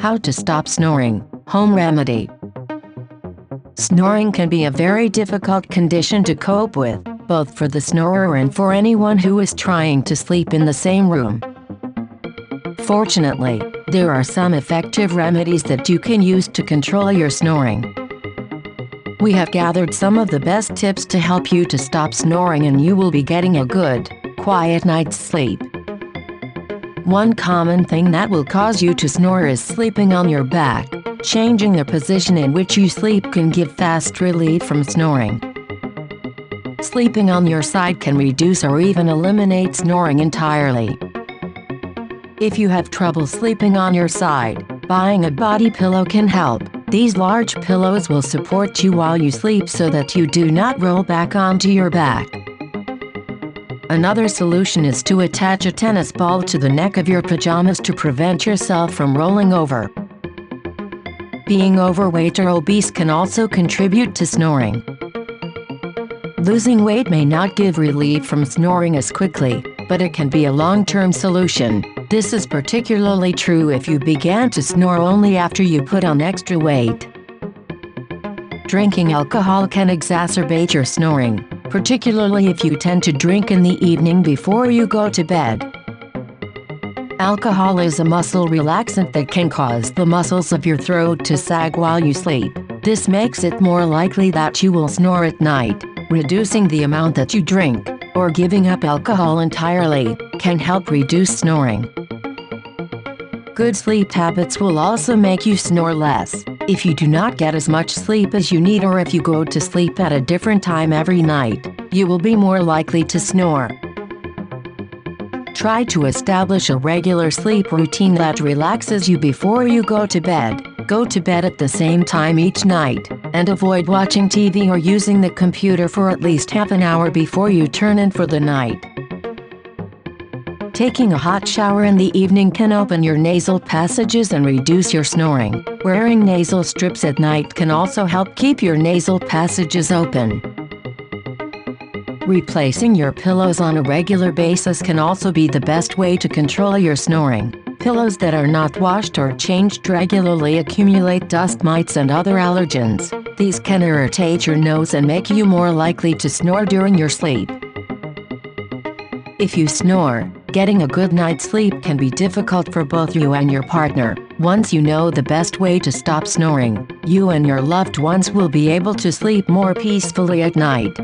How to stop snoring, home remedy. Snoring can be a very difficult condition to cope with, both for the snorer and for anyone who is trying to sleep in the same room. Fortunately, there are some effective remedies that you can use to control your snoring. We have gathered some of the best tips to help you to stop snoring, and you will be getting a good, quiet night's sleep. One common thing that will cause you to snore is sleeping on your back. Changing the position in which you sleep can give fast relief from snoring. Sleeping on your side can reduce or even eliminate snoring entirely. If you have trouble sleeping on your side, buying a body pillow can help. These large pillows will support you while you sleep so that you do not roll back onto your back. Another solution is to attach a tennis ball to the neck of your pajamas to prevent yourself from rolling over. Being overweight or obese can also contribute to snoring. Losing weight may not give relief from snoring as quickly, but it can be a long-term solution. This is particularly true if you began to snore only after you put on extra weight. Drinking alcohol can exacerbate your snoring, particularly if you tend to drink in the evening before you go to bed. Alcohol is a muscle relaxant that can cause the muscles of your throat to sag while you sleep. This makes it more likely that you will snore at night. Reducing the amount that you drink, or giving up alcohol entirely, can help reduce snoring. Good sleep habits will also make you snore less. If you do not get as much sleep as you need, or if you go to sleep at a different time every night, you will be more likely to snore. Try to establish a regular sleep routine that relaxes you before you go to bed. Go to bed at the same time each night, and avoid watching TV or using the computer for at least half an hour before you turn in for the night. Taking a hot shower in the evening can open your nasal passages and reduce your snoring. Wearing nasal strips at night can also help keep your nasal passages open. Replacing your pillows on a regular basis can also be the best way to control your snoring. Pillows that are not washed or changed regularly accumulate dust mites and other allergens. These can irritate your nose and make you more likely to snore during your sleep. If you snore, getting a good night's sleep can be difficult for both you and your partner. Once you know the best way to stop snoring, you and your loved ones will be able to sleep more peacefully at night.